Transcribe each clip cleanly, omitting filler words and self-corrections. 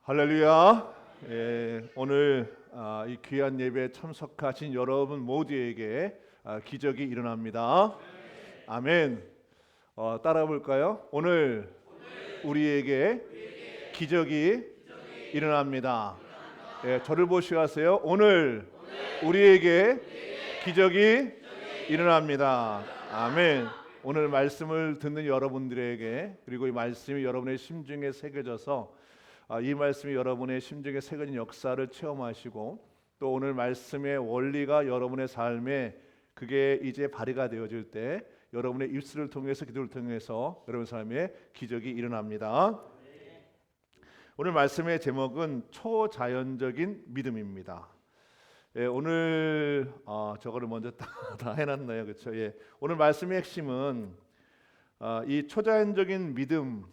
할렐루야. 오늘 이 귀한 예배에 참석하신 여러분 모두에게 기적이 일어납니다. 아멘. 따라 볼까요? 오늘 우리에게 기적이 일어납니다. 저를 보시고 하세요. 오늘 우리에게 기적이 일어납니다. 아멘. 오늘 말씀을 듣는 여러분들에게, 그리고 이 말씀이 여러분의 심중에 새겨져서 이 말씀이 여러분의 심중에 새겨진 역사를 체험하시고, 또 오늘 말씀의 원리가 여러분의 삶에 그게 이제 발휘가 되어질 때 여러분의 입술을 통해서, 기도를 통해서 여러분 삶에 기적이 일어납니다. 오늘 말씀의 제목은 초자연적인 믿음입니다. 오늘 저거를 먼저 다 해놨나요, 그렇죠? 오늘 말씀의 핵심은 이 초자연적인 믿음,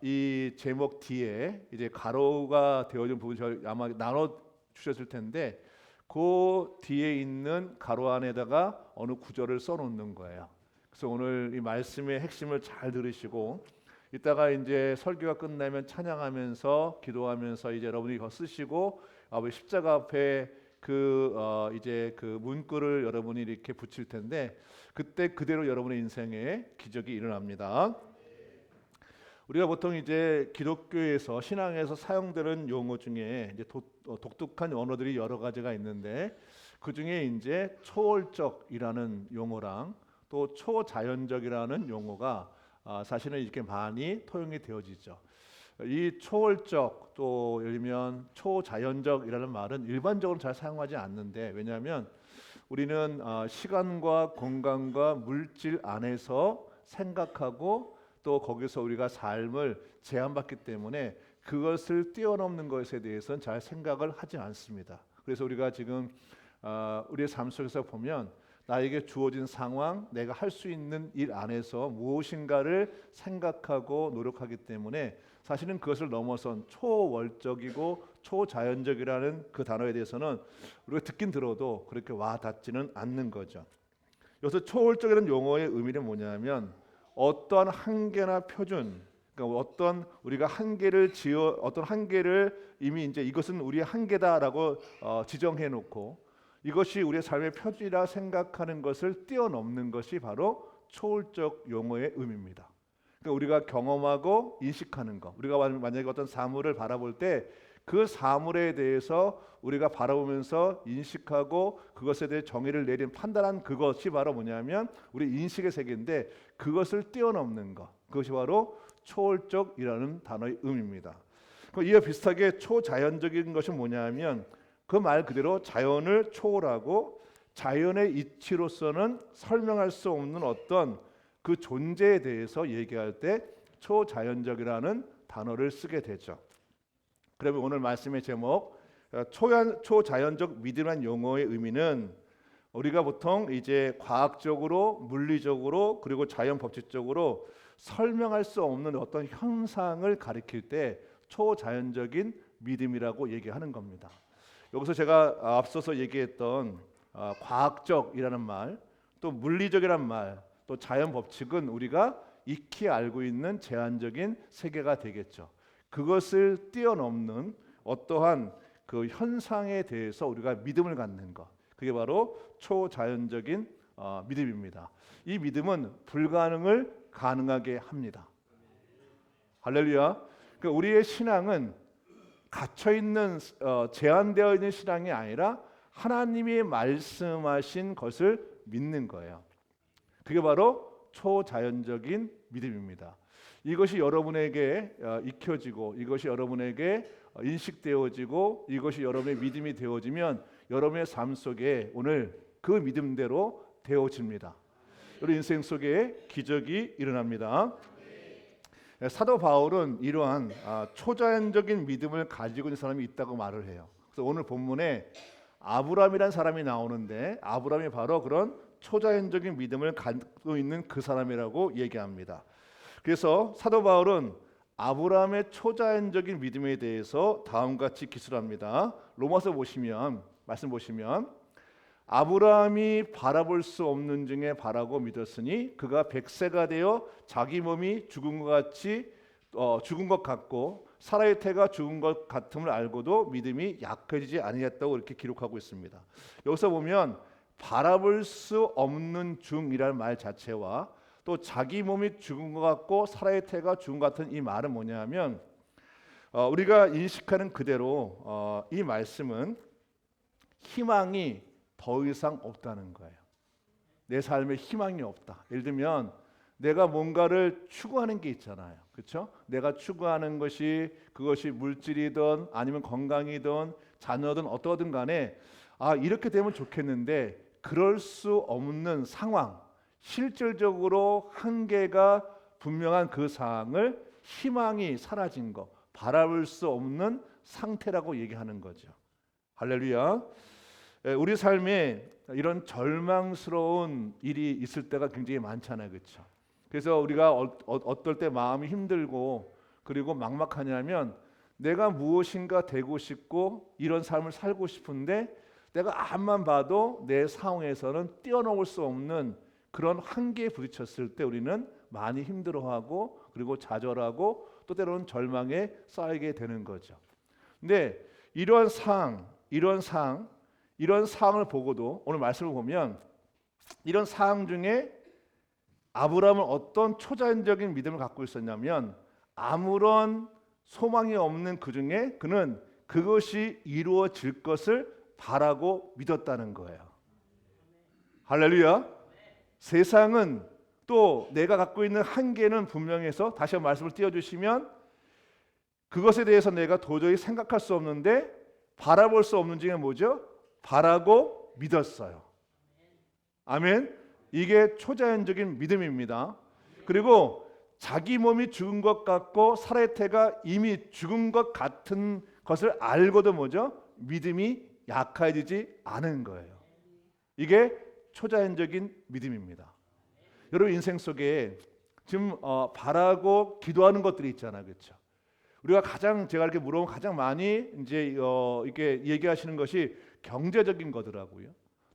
이 제목 뒤에 이제 가로가 되어진 부분 아마 나눠 주셨을 텐데, 그 뒤에 있는 가로 안에다가 어느 구절을 써놓는 거예요. 그래서 오늘 이 말씀의 핵심을 잘 들으시고, 이따가 이제 설교가 끝나면 찬양하면서 기도하면서 이제 여러분이 이거 쓰시고 십자가 앞에 이제 그 문구를 여러분이 이렇게 붙일 텐데, 그때 그대로 여러분의 인생에 기적이 일어납니다. 우리가 보통 이제 기독교에서, 신앙에서 사용되는 용어 중에 이제 독특한 언어들이 여러 가지가 있는데, 그 중에 이제 초월적이라는 용어랑 또 초자연적이라는 용어가 사실은 이렇게 많이 통용이 되어지죠. 이 초월적, 또 예를 들면 초자연적이라는 말은 일반적으로 잘 사용하지 않는데, 왜냐하면 우리는 시간과 공간과 물질 안에서 생각하고 또 거기서 우리가 삶을 제한받기 때문에 그것을 뛰어넘는 것에 대해서는 잘 생각을 하지 않습니다. 그래서 우리가 지금 우리의 삶 속에서 보면 나에게 주어진 상황, 내가 할 수 있는 일 안에서 무엇인가를 생각하고 노력하기 때문에 사실은 그것을 넘어선 초월적이고 초자연적이라는 그 단어에 대해서는 우리가 듣긴 들어도 그렇게 와닿지는 않는 거죠. 여기서 초월적이라는 용어의 의미는 뭐냐면, 어떤 한계나 표준, 그러니까 어떤 우리가 한계를 어떤 한계를 이미 이제 이것은 우리의 한계다라고 지정해 놓고, 이것이 우리의 삶의 표준이라 생각하는 것을 뛰어넘는 것이 바로 초월적 용어의 의미입니다. 그러니까 우리가 경험하고 인식하는 것, 우리가 만약에 어떤 사물을 바라볼 때 그 사물에 대해서 우리가 바라보면서 인식하고 그것에 대해 정의를 내린, 판단한 그것이 바로 뭐냐면 우리 인식의 세계인데, 그것을 뛰어넘는 것, 그것이 바로 초월적이라는 단어의 의미입니다. 이와 비슷하게 초자연적인 것이 뭐냐면, 그 말 그대로 자연을 초월하고 자연의 이치로서는 설명할 수 없는 어떤 그 존재에 대해서 얘기할 때 초자연적이라는 단어를 쓰게 되죠. 그러면 오늘 말씀의 제목, 초자연적 믿음이라는 용어의 의미는 우리가 보통 이제 과학적으로, 물리적으로, 그리고 자연 법칙적으로 설명할 수 없는 어떤 현상을 가리킬 때 초자연적인 믿음이라고 얘기하는 겁니다. 여기서 제가 앞서서 얘기했던 과학적이라는 말, 또 물리적이라는 말, 또 자연 법칙은 우리가 익히 알고 있는 제한적인 세계가 되겠죠. 그것을 뛰어넘는 어떠한 그 현상에 대해서 우리가 믿음을 갖는 것, 그게 바로 초자연적인 믿음입니다. 이 믿음은 불가능을 가능하게 합니다. 할렐루야. 그러니까 우리의 신앙은 갇혀 있는, 제한되어 있는 신앙이 아니라 하나님이 말씀하신 것을 믿는 거예요. 그게 바로 초자연적인 믿음입니다. 이것이 여러분에게 익혀지고, 이것이 여러분에게 인식되어지고, 이것이 여러분의 믿음이 되어지면 여러분의 삶 속에 오늘 그 믿음대로 되어집니다. 우리 인생 속에 기적이 일어납니다. 사도 바울은 이러한 초자연적인 믿음을 가지고 있는 사람이 있다고 말을 해요. 그래서 오늘 본문에 아브라함이라는 사람이 나오는데, 아브라함이 바로 그런 초자연적인 믿음을 갖고 있는 그 사람이라고 얘기합니다. 그래서 사도 바울은 아브라함의 초자연적인 믿음에 대해서 다음과 같이 기술합니다. 로마서 보시면, 말씀 보시면, 아브라함이 바라볼 수 없는 중에 바라고 믿었으니 그가 100세가 되어 자기 몸이 죽은 것 같고 사라의 태가 죽은 것 같음을 알고도 믿음이 약해지지 아니했다고 이렇게 기록하고 있습니다. 여기서 보면 바라볼 수 없는 중이라는 말 자체와 또 자기 몸이 죽은 것 같고 사라의 태가 죽은 것 같은 이 말은 뭐냐면 우리가 인식하는 그대로 이 말씀은 희망이 더 이상 없다는 거예요. 내 삶에 희망이 없다. 예를 들면 내가 뭔가를 추구하는 게 있잖아요. 그렇죠? 내가 추구하는 것이 그것이 물질이든 아니면 건강이든 자녀든 어떠든 간에 이렇게 되면 좋겠는데 그럴 수 없는 상황, 실질적으로 한계가 분명한 그 상황을 희망이 사라진 것, 바라볼 수 없는 상태라고 얘기하는 거죠. 할렐루야. 우리 삶에 이런 절망스러운 일이 있을 때가 굉장히 많잖아요. 그렇죠? 그래서 우리가 어떨 때 마음이 힘들고 그리고 막막하냐면 내가 무엇인가 되고 싶고 이런 삶을 살고 싶은데 내가 앞만 봐도 내 상황에서는 뛰어넘을 수 없는 그런 한계에 부딪혔을 때 우리는 많이 힘들어하고 그리고 좌절하고 또 때로는 절망에 쌓이게 되는 거죠. 근데 이런 상황을 보고도 오늘 말씀을 보면 이런 상황 중에 아브라함은 어떤 초자연적인 믿음을 갖고 있었냐면 아무런 소망이 없는 그 중에 그는 그것이 이루어질 것을 바라고 믿었다는 거예요. 할렐루야. 세상은 또 내가 갖고 있는 한계는 분명해서 다시 한번 말씀을 띄워주시면 그것에 대해서 내가 도저히 생각할 수 없는데 바라볼 수 없는 중에 뭐죠? 바라고 믿었어요. 아멘. 이게 초자연적인 믿음입니다. 그리고 자기 몸이 죽은 것 같고 사라의 태가 이미 죽은 것 같은 것을 알고도 뭐죠? 믿음이 약해지지 않은 거예요. 이게 초자연적인 믿음입니다. 여러분 인생 속에 지금 바라고 기도하는 것들이 있잖아요, 그렇죠? 우리가 제가 이렇게 물어보면 가장 많이 이제 이렇게 얘기하시는 것이 경제적인 거더라고요.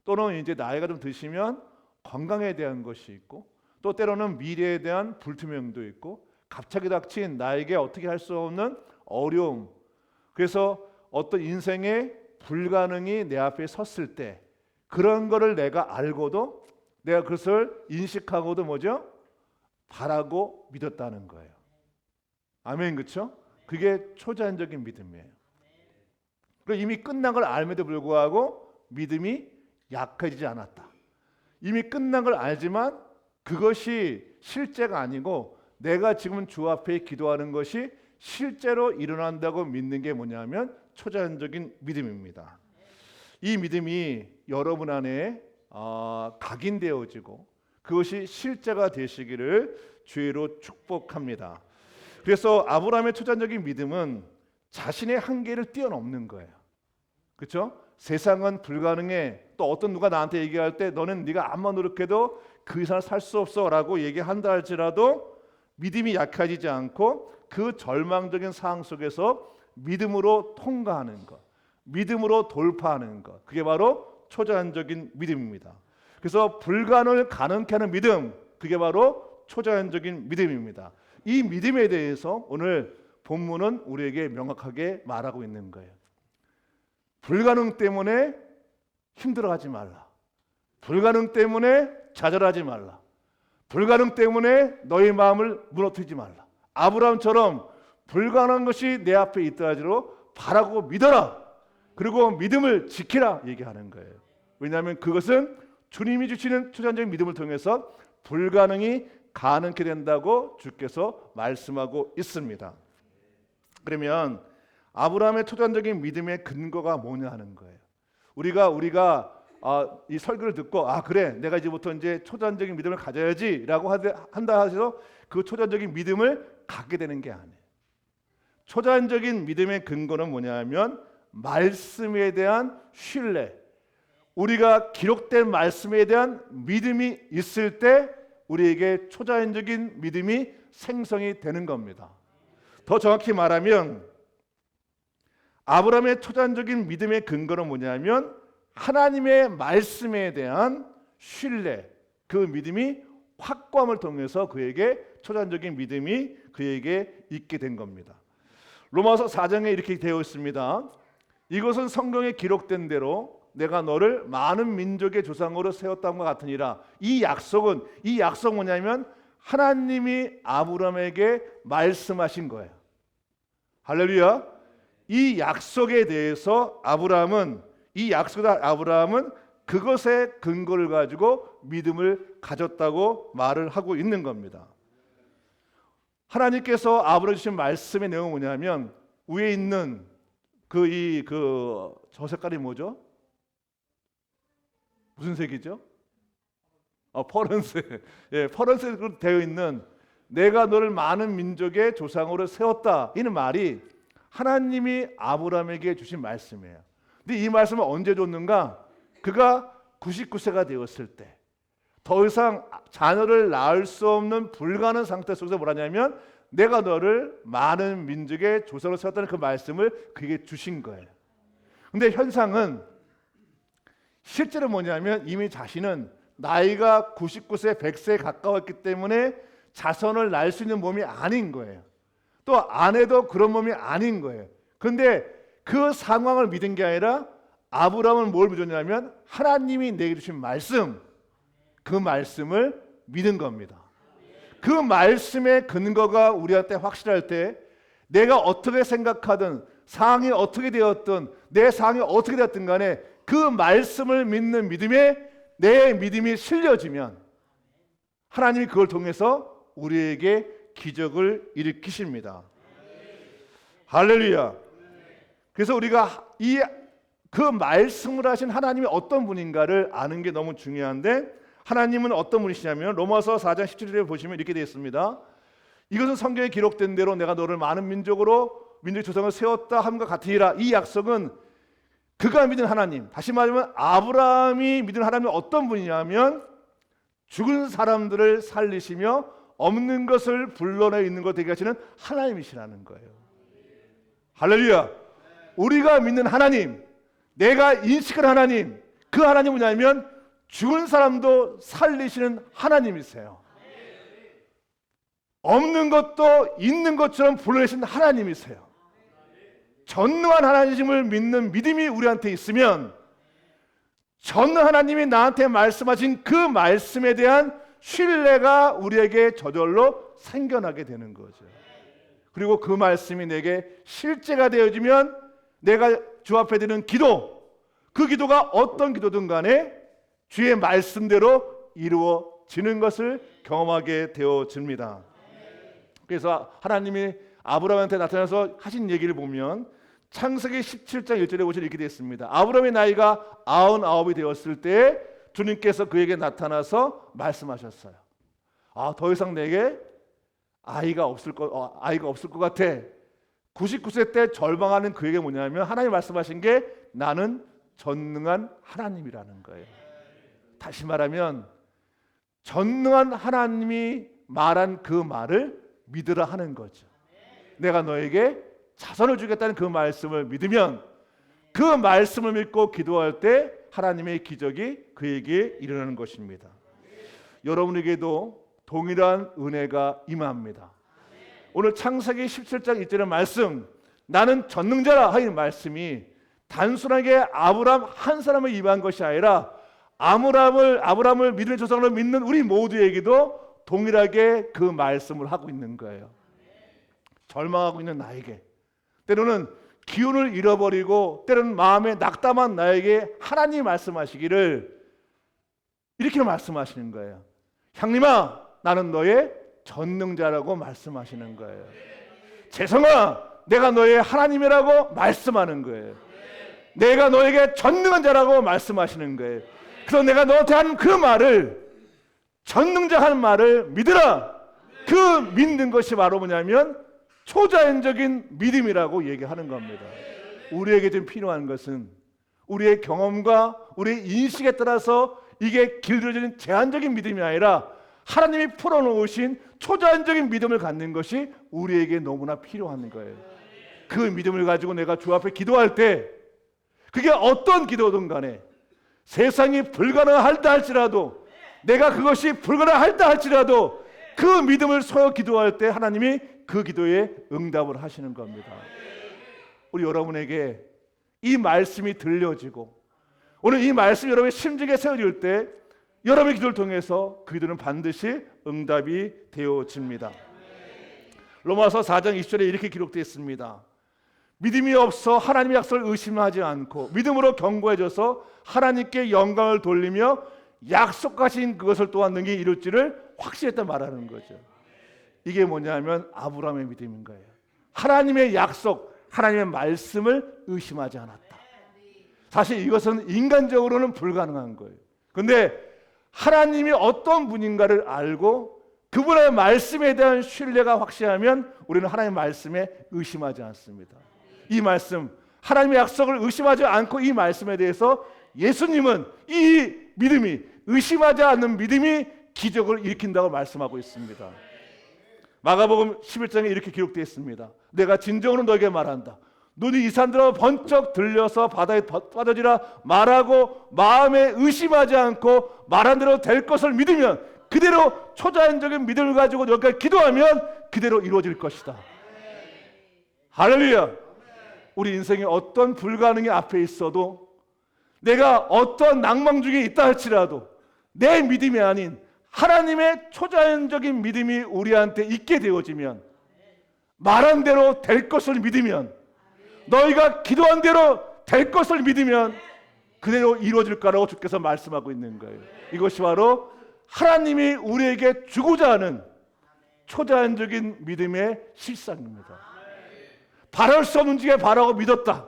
또는 이제 나이가 좀 드시면 건강에 대한 것이 있고, 또 때로는 미래에 대한 불투명도 있고, 갑자기 닥친 나에게 어떻게 할 수 없는 어려움. 그래서 어떤 인생의 불가능이 내 앞에 섰을 때 그런 거를 내가 알고도 내가 그것을 인식하고도 뭐죠? 바라고 믿었다는 거예요. 아멘, 그렇죠? 그게 초자연적인 믿음이에요. 그리고 이미 끝난 걸 알면도 불구하고 믿음이 약해지지 않았다. 이미 끝난 걸 알지만 그것이 실제가 아니고 내가 지금 주 앞에 기도하는 것이 실제로 일어난다고 믿는 게 뭐냐면 초자연적인 믿음입니다. 이 믿음이 여러분 안에 각인되어지고 그것이 실제가 되시기를 주의로 축복합니다. 그래서 아브라함의 초자연적인 믿음은 자신의 한계를 뛰어넘는 거예요. 그렇죠? 세상은 불가능해. 또 어떤 누가 나한테 얘기할 때 너는 네가 아무리 노력해도 그 이상을 살 수 없어라고 얘기한다 할지라도 믿음이 약해지지 않고 그 절망적인 상황 속에서 믿음으로 통과하는 것, 믿음으로 돌파하는 것, 그게 바로 초자연적인 믿음입니다. 그래서 불가능을 가능케 하는 믿음, 그게 바로 초자연적인 믿음입니다. 이 믿음에 대해서 오늘 본문은 우리에게 명확하게 말하고 있는 거예요. 불가능 때문에 힘들어하지 말라. 불가능 때문에 좌절하지 말라. 불가능 때문에 너의 마음을 무너뜨리지 말라. 아브라함처럼 불가능한 것이 내 앞에 있다 하지로 바라고 믿어라. 그리고 믿음을 지키라 얘기하는 거예요. 왜냐하면 그것은 주님이 주시는 초자연적인 믿음을 통해서 불가능이 가능케 된다고 주께서 말씀하고 있습니다. 그러면 아브라함의 초자연적인 믿음의 근거가 뭐냐 하는 거예요. 우리가 이 설교를 듣고 그래 내가 이제부터 이제 초자연적인 믿음을 가져야지라고 한다 해서 그 초자연적인 믿음을 갖게 되는 게 아니에요. 초자연적인 믿음의 근거는 뭐냐면 말씀에 대한 신뢰, 우리가 기록된 말씀에 대한 믿음이 있을 때 우리에게 초자연적인 믿음이 생성이 되는 겁니다. 더 정확히 말하면 아브라함의 초자연적인 믿음의 근거는 뭐냐면 하나님의 말씀에 대한 신뢰, 그 믿음이 확고함을 통해서 그에게 초자연적인 믿음이 그에게 있게 된 겁니다. 로마서 4장에 이렇게 되어 있습니다. 이것은 성경에 기록된 대로 내가 너를 많은 민족의 조상으로 세웠다는 것 같으니라. 이 약속 뭐냐면 하나님이 아브라함에게 말씀하신 거예요. 할렐루야. 이 약속에 대해서 아브라함은 그것의 근거를 가지고 믿음을 가졌다고 말을 하고 있는 겁니다. 하나님께서 아브라함 주신 말씀의 내용은 뭐냐면 위에 있는 저 색깔이 뭐죠? 무슨 색이죠? 퍼런색. 예, 퍼런색으로 되어 있는 내가 너를 많은 민족의 조상으로 세웠다. 이는 말이 하나님이 아브라함에게 주신 말씀이에요. 근데 이 말씀을 언제 줬는가? 그가 99세가 되었을 때, 더 이상 자녀를 낳을 수 없는 불가능한 상태 속에서 뭐라냐면 내가 너를 많은 민족의 조상으로 세웠다는 그 말씀을 그에게 주신 거예요. 근데 현상은 실제로 뭐냐면 이미 자신은 나이가 99세, 100세에 가까웠기 때문에 자손을 낳을 수 있는 몸이 아닌 거예요. 또 아내도 그런 몸이 아닌 거예요. 그런데 그 상황을 믿은 게 아니라 아브라함은 뭘 믿었냐면 하나님이 내게 주신 말씀, 그 말씀을 믿은 겁니다. 그 말씀의 근거가 우리한테 확실할 때 내가 어떻게 생각하든 상황이 어떻게 되었든 내 상황이 어떻게 되었든 간에 그 말씀을 믿는 믿음에 내 믿음이 실려지면 하나님이 그걸 통해서 우리에게 기적을 일으키십니다. 할렐루야. 그래서 우리가 그 말씀을 하신 하나님이 어떤 분인가를 아는 게 너무 중요한데, 하나님은 어떤 분이시냐면 로마서 4장 17절에 보시면 이렇게 되어 있습니다. 이것은 성경에 기록된 대로 내가 너를 많은 민족의 조상을 세웠다 함과 같으니라. 이 약속은 그가 믿은 하나님, 다시 말하면 아브라함이 믿은 하나님은 어떤 분이냐면 죽은 사람들을 살리시며 없는 것을 불러내 있는 것 되게 하시는 하나님이시라는 거예요. 할렐루야. 우리가 믿는 하나님, 내가 인식한 하나님, 그 하나님은 뭐냐면 죽은 사람도 살리시는 하나님이세요. 없는 것도 있는 것처럼 불러내신 하나님이세요. 전능한 하나님을 믿는 믿음이 우리한테 있으면 전능한 하나님이 나한테 말씀하신 그 말씀에 대한 신뢰가 우리에게 저절로 생겨나게 되는 거죠. 그리고 그 말씀이 내게 실제가 되어지면 내가 주 앞에 드리는 기도, 그 기도가 어떤 기도든 간에 주의 말씀대로 이루어지는 것을 경험하게 되어집니다. 그래서 하나님이 아브라함한테 나타나서 하신 얘기를 보면 창세기 17장 1절에 보시면 이렇게 되어 있습니다. 아브라함의 나이가 99이 되었을 때 주님께서 그에게 나타나서 말씀하셨어요. 더 이상 내게 아이가 없을 것 같아. 99세 때 절망하는 그에게 뭐냐면 하나님 말씀하신 게 나는 전능한 하나님이라는 거예요. 다시 말하면 전능한 하나님이 말한 그 말을 믿으라 하는 거죠. 내가 너에게 자손을 주겠다는 그 말씀을 믿으면 그 말씀을 믿고 기도할 때 하나님의 기적이 그에게 일어나는 것입니다. 여러분에게도 동일한 은혜가 임합니다. 오늘 창세기 17장 1절의 말씀, 나는 전능자라 하는 말씀이 단순하게 아브라함 한 사람을 위한 것이 아니라 아브라함을 믿음의 조상으로 믿는 우리 모두에게도 동일하게 그 말씀을 하고 있는 거예요. 절망하고 있는 나에게, 때로는 기운을 잃어버리고 때로는 마음에 낙담한 나에게 하나님이 말씀하시기를 이렇게 말씀하시는 거예요. 형님아, 나는 너의 전능자라고 말씀하시는 거예요. 재성아, 내가 너의 하나님이라고 말씀하는 거예요. 내가 너에게 전능한 자라고 말씀하시는 거예요. 그래서 내가 너한테 하는 그 말을, 전능자 하는 말을 믿으라. 그 믿는 것이 바로 뭐냐면 초자연적인 믿음이라고 얘기하는 겁니다. 우리에게 좀 필요한 것은 우리의 경험과 우리의 인식에 따라서 이게 길들여지는 제한적인 믿음이 아니라 하나님이 풀어놓으신 초자연적인 믿음을 갖는 것이 우리에게 너무나 필요한 거예요. 그 믿음을 가지고 내가 주 앞에 기도할 때 그게 어떤 기도든 간에 세상이 불가능하다 할지라도, 내가 그것이 불가능하다 할지라도 그 믿음을 소 기도할 때 하나님이 그 기도에 응답을 하시는 겁니다. 우리 여러분에게 이 말씀이 들려지고 오늘 이 말씀이 여러분의 심중에 세워질 때 여러분의 기도를 통해서 그 기도는 반드시 응답이 되어집니다. 로마서 4장 20절에 이렇게 기록되어 있습니다. 믿음이 없어 하나님의 약속을 의심하지 않고 믿음으로 견고해져서 하나님께 영광을 돌리며 약속하신 그것을 또한 능히 이룰지를 확신했다 말하는 거죠. 이게 뭐냐면 아브라함의 믿음인 거예요. 하나님의 약속, 하나님의 말씀을 의심하지 않았다. 사실 이것은 인간적으로는 불가능한 거예요. 그런데 하나님이 어떤 분인가를 알고 그분의 말씀에 대한 신뢰가 확실하면 우리는 하나님의 말씀에 의심하지 않습니다. 이 말씀, 하나님의 약속을 의심하지 않고 이 말씀에 대해서 예수님은 이 믿음이, 의심하지 않는 믿음이 기적을 일으킨다고 말씀하고 있습니다. 마가복음 11장에 이렇게 기록되어 있습니다. 내가 진정으로 너에게 말한다. 눈이 이 산들어 번쩍 들려서 바다에 빠져지라 말하고 마음에 의심하지 않고 말한 대로 될 것을 믿으면 그대로 초자연적인 믿음을 가지고 여기까지 기도하면 그대로 이루어질 것이다. 할렐루야. 우리 인생에 어떤 불가능이 앞에 있어도 내가 어떤 낭망 중에 있다 할지라도 내 믿음이 아닌 하나님의 초자연적인 믿음이 우리한테 있게 되어지면 말한 대로 될 것을 믿으면 너희가 기도한 대로 될 것을 믿으면 그대로 이루어질 거라고 주께서 말씀하고 있는 거예요. 이것이 바로 하나님이 우리에게 주고자 하는 초자연적인 믿음의 실상입니다. 바랄 수 없는 중에 바라고 믿었다.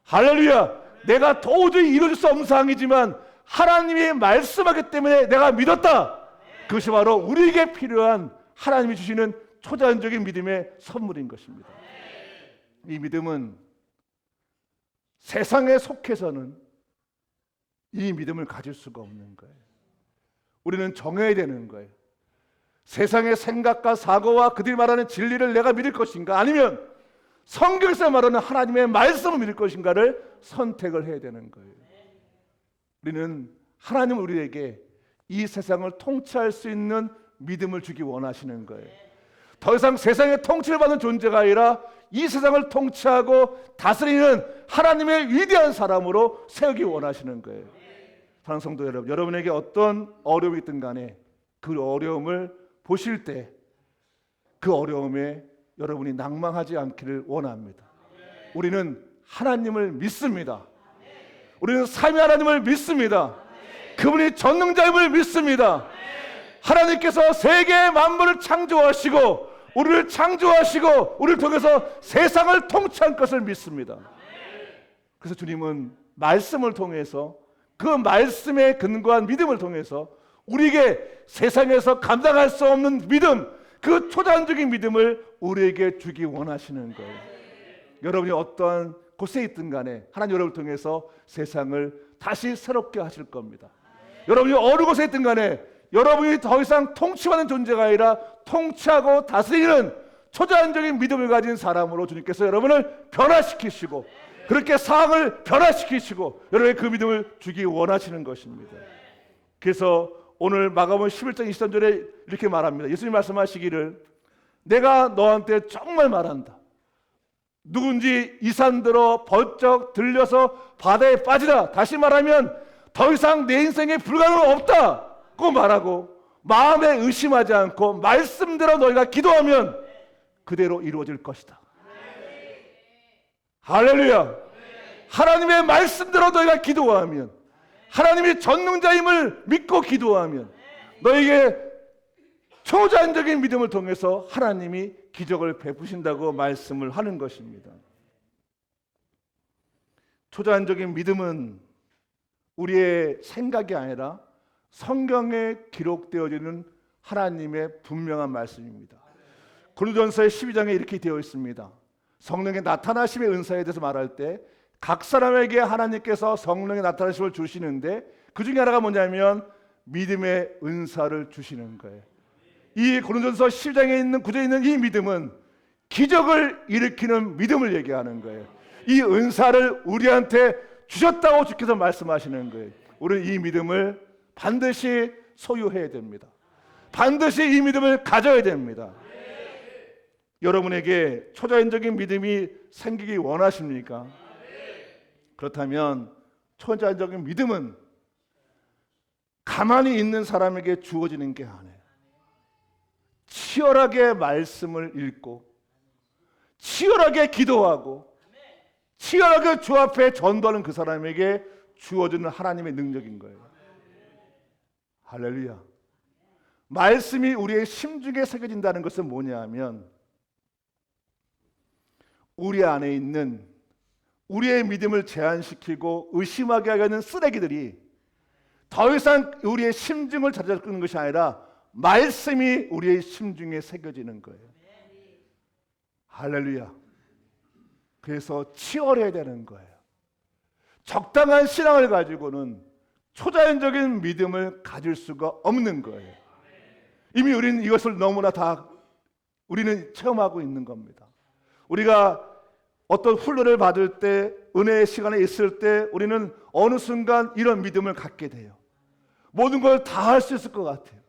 할렐루야. 내가 도저히 이루어질 수 없는 상황이지만 하나님이 말씀하기 때문에 내가 믿었다. 그것이 바로 우리에게 필요한 하나님이 주시는 초자연적인 믿음의 선물인 것입니다. 이 믿음은 세상에 속해서는 이 믿음을 가질 수가 없는 거예요. 우리는 정해야 되는 거예요. 세상의 생각과 사고와 그들이 말하는 진리를 내가 믿을 것인가, 아니면 성경에서 말하는 하나님의 말씀을 믿을 것인가를 선택을 해야 되는 거예요. 우리는 하나님은 우리에게 이 세상을 통치할 수 있는 믿음을 주기 원하시는 거예요. 더 이상 세상의 통치를 받는 존재가 아니라 이 세상을 통치하고 다스리는 하나님의 위대한 사람으로 세우기 원하시는 거예요. 사랑하는 성도 여러분, 여러분에게 어떤 어려움이 있든 간에 그 어려움을 보실 때 그 어려움에 여러분이 낭망하지 않기를 원합니다. 우리는 하나님을 믿습니다. 우리는 삼위 하나님을 믿습니다. 그분이 전능자임을 믿습니다. 하나님께서 세계 만물을 창조하시고 우리를 창조하시고 우리를 통해서 세상을 통치한 것을 믿습니다. 그래서 주님은 말씀을 통해서 그 말씀에 근거한 믿음을 통해서 우리에게 세상에서 감당할 수 없는 믿음, 그 초자연적인 믿음을 우리에게 주기 원하시는 거예요. 여러분이 어떠한 곳에 있든 간에 하나님 여러분을 통해서 세상을 다시 새롭게 하실 겁니다. 여러분이 어느 곳에 있든 간에 여러분이 더 이상 통치받는 존재가 아니라 통치하고 다스리는 초자연적인 믿음을 가진 사람으로 주님께서 여러분을 변화시키시고 그렇게 상황을 변화시키시고 여러분의 그 믿음을 주기 원하시는 것입니다. 그래서 오늘 마가복음 11장 23절에 이렇게 말합니다. 예수님 말씀하시기를 내가 너한테 정말 말한다. 누군지 이 산들어 번쩍 들려서 바다에 빠지라. 다시 말하면 더 이상 내 인생에 불가능은 없다고 말하고 마음에 의심하지 않고 말씀대로 너희가 기도하면 그대로 이루어질 것이다. 할렐루야. 하나님의 말씀대로 너희가 기도하면, 하나님이 전능자임을 믿고 기도하면 너에게 초자연적인 믿음을 통해서 하나님이 기적을 베푸신다고 말씀을 하는 것입니다. 초자연적인 믿음은 우리의 생각이 아니라 성경에 기록되어지는 하나님의 분명한 말씀입니다. 고린도전서의 12장에 이렇게 되어 있습니다. 성령의 나타나심의 은사에 대해서 말할 때 각 사람에게 하나님께서 성령의 나타나심을 주시는데 그 중에 하나가 뭐냐면 믿음의 은사를 주시는 거예요. 이 고린도전서 12장에 있는 구절에 있는 이 믿음은 기적을 일으키는 믿음을 얘기하는 거예요. 이 은사를 우리한테 주셨다고 주께서 말씀하시는 거예요. 우리는 이 믿음을 반드시 소유해야 됩니다. 반드시 이 믿음을 가져야 됩니다. 여러분에게 초자연적인 믿음이 생기기 원하십니까? 그렇다면 초자연적인 믿음은 가만히 있는 사람에게 주어지는 게 아니에요. 치열하게 말씀을 읽고 치열하게 기도하고 치열하게 주 앞에 전도하는 그 사람에게 주어지는 하나님의 능력인 거예요. 할렐루야. 말씀이 우리의 심중에 새겨진다는 것은 뭐냐 하면 우리 안에 있는 우리의 믿음을 제한시키고 의심하게 하는 쓰레기들이 더 이상 우리의 심중을 자극하는 것이 아니라 말씀이 우리의 심중에 새겨지는 거예요. 할렐루야. 그래서 치열해야 되는 거예요. 적당한 신앙을 가지고는 초자연적인 믿음을 가질 수가 없는 거예요. 이미 우리는 이것을 너무나 다 우리는 체험하고 있는 겁니다. 우리가 어떤 훈련을 받을 때, 은혜의 시간에 있을 때 우리는 어느 순간 이런 믿음을 갖게 돼요. 모든 걸 다 할 수 있을 것 같아요.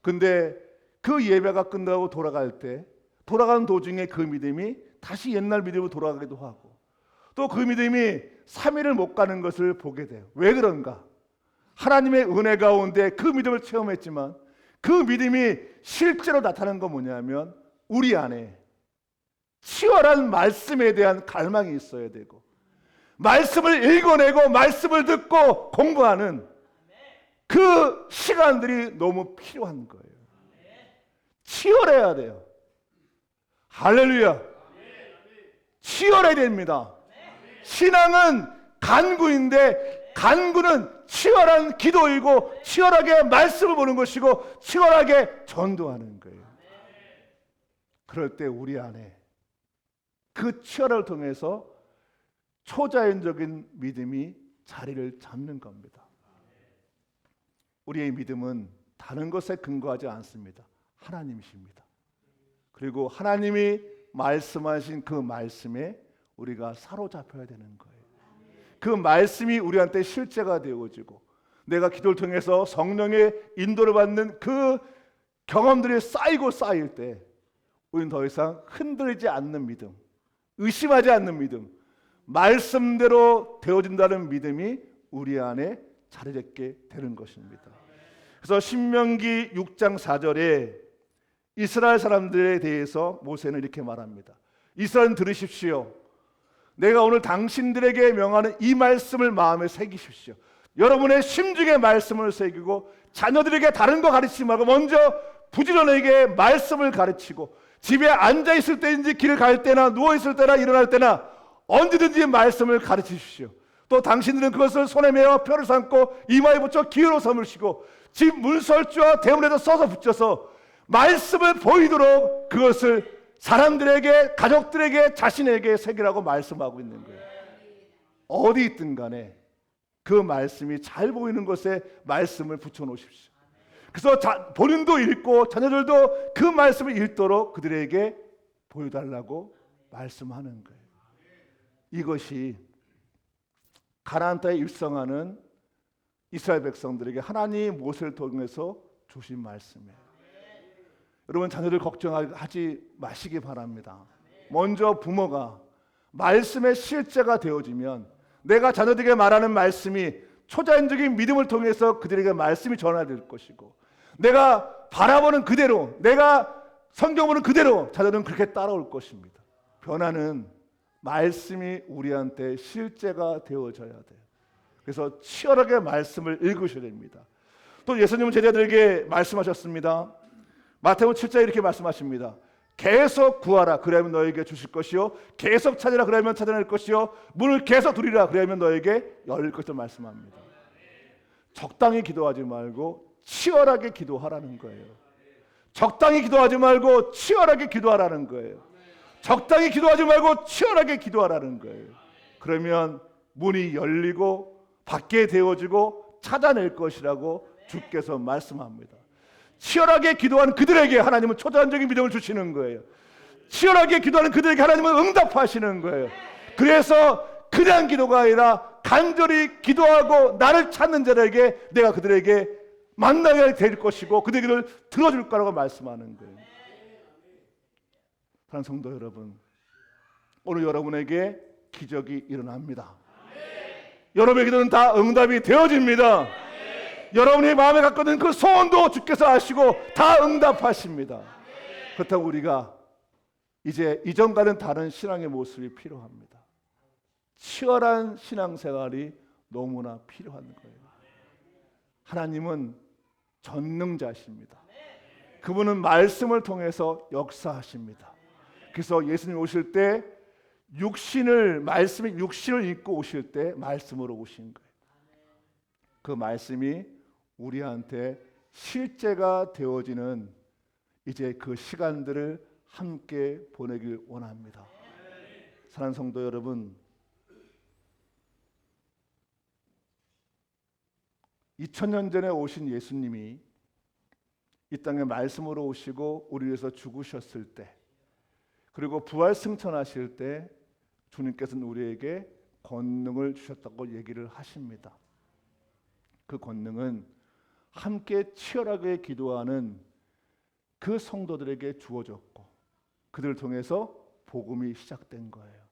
근데 그 예배가 끝나고 돌아갈 때, 돌아가는 도중에 그 믿음이 다시 옛날 믿음으로 돌아가기도 하고, 또 그 믿음이 3일을 못 가는 것을 보게 돼요. 왜 그런가? 하나님의 은혜 가운데 그 믿음을 체험했지만 그 믿음이 실제로 나타나는 건 뭐냐면 우리 안에 치열한 말씀에 대한 갈망이 있어야 되고, 말씀을 읽어내고 말씀을 듣고 공부하는 그 시간들이 너무 필요한 거예요. 치열해야 돼요. 할렐루야. 치열해야 됩니다. 신앙은 간구인데 간구는 치열한 기도이고 치열하게 말씀을 보는 것이고 치열하게 전도하는 거예요. 그럴 때 우리 안에 그 치열을 통해서 초자연적인 믿음이 자리를 잡는 겁니다. 우리의 믿음은 다른 것에 근거하지 않습니다. 하나님이십니다. 그리고 하나님이 말씀하신 그 말씀에 우리가 사로잡혀야 되는 거예요. 그 말씀이 우리한테 실제가 되어지고 내가 기도를 통해서 성령의 인도를 받는 그 경험들이 쌓이고 쌓일 때 우리는 더 이상 흔들리지 않는 믿음, 의심하지 않는 믿음, 말씀대로 되어진다는 믿음이 우리 안에 자리 잡게 되는 것입니다. 그래서 신명기 6장 4절에 이스라엘 사람들에 대해서 모세는 이렇게 말합니다. 이스라엘 들으십시오. 내가 오늘 당신들에게 명하는 이 말씀을 마음에 새기십시오. 여러분의 심중에 말씀을 새기고 자녀들에게 다른 거 가르치지 말고 먼저 부지런하게 말씀을 가르치고 집에 앉아 있을 때인지 길을 갈 때나 누워 있을 때나 일어날 때나 언제든지 말씀을 가르치십시오. 또 당신들은 그것을 손에 메어 펴를 삼고 이마에 붙여 기회로 삼으시고 집 문설주와 대문에도 써서 붙여서 말씀을 보이도록 그것을 사람들에게, 가족들에게, 자신에게 새기라고 말씀하고 있는 거예요. 어디 있든 간에 그 말씀이 잘 보이는 곳에 말씀을 붙여놓으십시오. 그래서 본인도 읽고 자녀들도 그 말씀을 읽도록 그들에게 보여달라고 말씀하는 거예요. 이것이 가나안 땅에 입성하는 이스라엘 백성들에게 하나님 모세를 통해서 주신 말씀이에요. 여러분 자녀들 걱정하지 마시기 바랍니다. 먼저 부모가 말씀의 실제가 되어지면 내가 자녀들에게 말하는 말씀이 초자연적인 믿음을 통해서 그들에게 말씀이 전화될 것이고 내가 바라보는 그대로 내가 성경 보는 그대로 자녀들은 그렇게 따라올 것입니다. 변화는 말씀이 우리한테 실제가 되어져야 돼요. 그래서 치열하게 말씀을 읽으셔야 됩니다. 또 예수님은 제자들에게 말씀하셨습니다. 마태복음 7장에 이렇게 말씀하십니다. 계속 구하라 그러면 너에게 주실 것이요 계속 찾으라 그러면 찾아낼 것이요 문을 계속 두드리라 그러면 너에게 열릴 것을 말씀합니다. 적당히 기도하지 말고 치열하게 기도하라는 거예요. 적당히 기도하지 말고 치열하게 기도하라는 거예요. 적당히 기도하지 말고 치열하게 기도하라는 거예요. 그러면 문이 열리고 받게 되어지고 찾아낼 것이라고 주께서 말씀합니다. 치열하게 기도하는 그들에게 하나님은 초자연적인 믿음을 주시는 거예요. 치열하게 기도하는 그들에게 하나님은 응답하시는 거예요. 그래서 그냥 기도가 아니라 간절히 기도하고 나를 찾는 자들에게 내가 그들에게 만나게 될 것이고 그들에게 들어줄 거라고 말씀하는 거예요. 사랑하는 성도 여러분, 오늘 여러분에게 기적이 일어납니다. 여러분의 기도는 다 응답이 되어집니다. 여러분이 마음에 갖고 있는 그 소원도 주께서 아시고 다 응답하십니다. 그렇다고 우리가 이제 이전과는 다른 신앙의 모습이 필요합니다. 치열한 신앙생활이 너무나 필요한 거예요. 하나님은 전능자십니다. 그분은 말씀을 통해서 역사하십니다. 그래서 예수님 오실 때 말씀의 육신을 입고 오실 때 말씀으로 오신 거예요. 그 말씀이 우리한테 실제가 되어지는 이제 그 시간들을 함께 보내길 원합니다. 사랑하는 성도 여러분, 2000년 전에 오신 예수님이 이 땅에 말씀으로 오시고 우리 위해서 죽으셨을 때, 그리고 부활 승천하실 때 주님께서는 우리에게 권능을 주셨다고 얘기를 하십니다. 그 권능은 함께 치열하게 기도하는 그 성도들에게 주어졌고 그들을 통해서 복음이 시작된 거예요.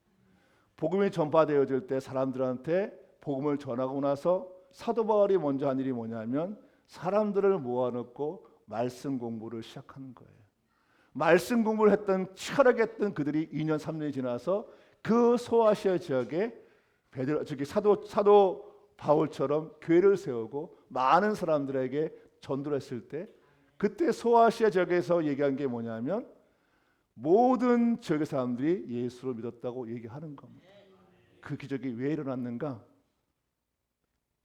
복음이 전파되어질 때 사람들한테 복음을 전하고 나서 사도 바울이 먼저 한 일이 뭐냐면 사람들을 모아놓고 말씀 공부를 시작하는 거예요. 말씀 공부를 치열하게 했던 그들이 2년 3년이 지나서 그 소아시아 지역에 사도 바울처럼 교회를 세우고 많은 사람들에게 전도를 했을 때, 그때 소아시아 지역에서 얘기한 게 뭐냐면 모든 지역의 사람들이 예수를 믿었다고 얘기하는 겁니다. 그 기적이 왜 일어났는가?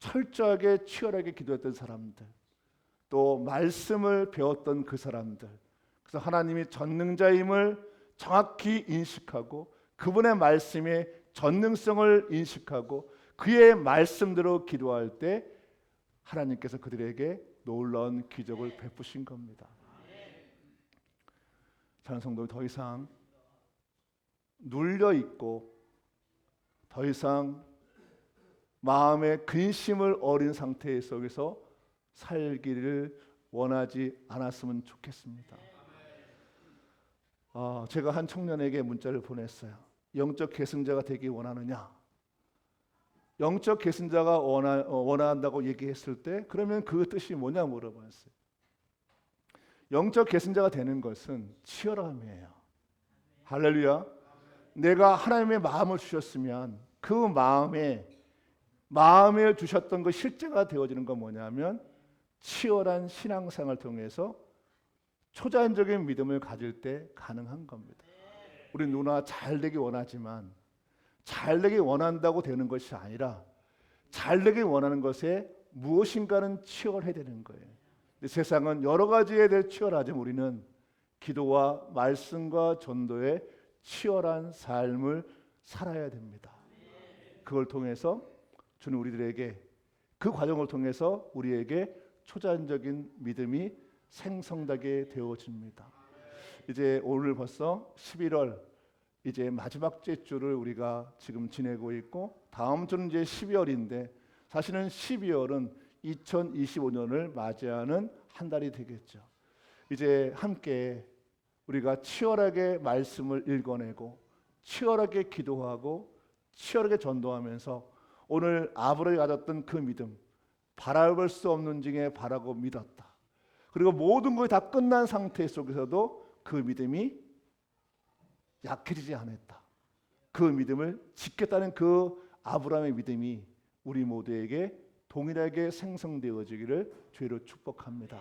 철저하게 치열하게 기도했던 사람들, 또 말씀을 배웠던 그 사람들, 그래서 하나님이 전능자임을 정확히 인식하고 그분의 말씀의 전능성을 인식하고 그의 말씀대로 기도할 때 하나님께서 그들에게 놀라운 기적을 베푸신 겁니다. 사랑하는 성도들, 더 이상 눌려 있고 더 이상 마음의 근심을 어린 상태 속에서 살기를 원하지 않았으면 좋겠습니다. 제가 한 청년에게 문자를 보냈어요. 영적 계승자가 되기 원하느냐? 영적 계승자가 원한다고 얘기했을 때 그러면 그 뜻이 뭐냐 물어봤어요. 영적 계승자가 되는 것은 치열함이에요. 할렐루야. 내가 하나님의 마음을 주셨으면 그 마음에 주셨던 그 실제가 되어지는 건 뭐냐면 치열한 신앙생활을 통해서 초자연적인 믿음을 가질 때 가능한 겁니다. 우리 누구나 잘 되기 원하지만 잘 되기 원한다고 되는 것이 아니라 잘 되기 원하는 것에 무엇인가는 치열해야 되는 거예요. 근데 세상은 여러 가지에 대해 치열하지만 우리는 기도와 말씀과 전도의 치열한 삶을 살아야 됩니다. 그걸 통해서 주는 우리들에게, 그 과정을 통해서 우리에게 초자연적인 믿음이 생성되게 되어집니다. 이제 오늘 벌써 11월 이제 마지막 주를 우리가 지금 지내고 있고 다음 주는 이제 12월인데 사실은 12월은 2025년을 맞이하는 한 달이 되겠죠. 이제 함께 우리가 치열하게 말씀을 읽어내고 치열하게 기도하고 치열하게 전도하면서 오늘 아브라함이 가졌던 그 믿음, 바라볼 수 없는 중에 바라고 믿었다. 그리고 모든 것이 다 끝난 상태 속에서도 그 믿음이 약해지지 않았다. 그 믿음을 지켰다는 그 아브라함의 믿음이 우리 모두에게 동일하게 생성되어지기를 주로 축복합니다.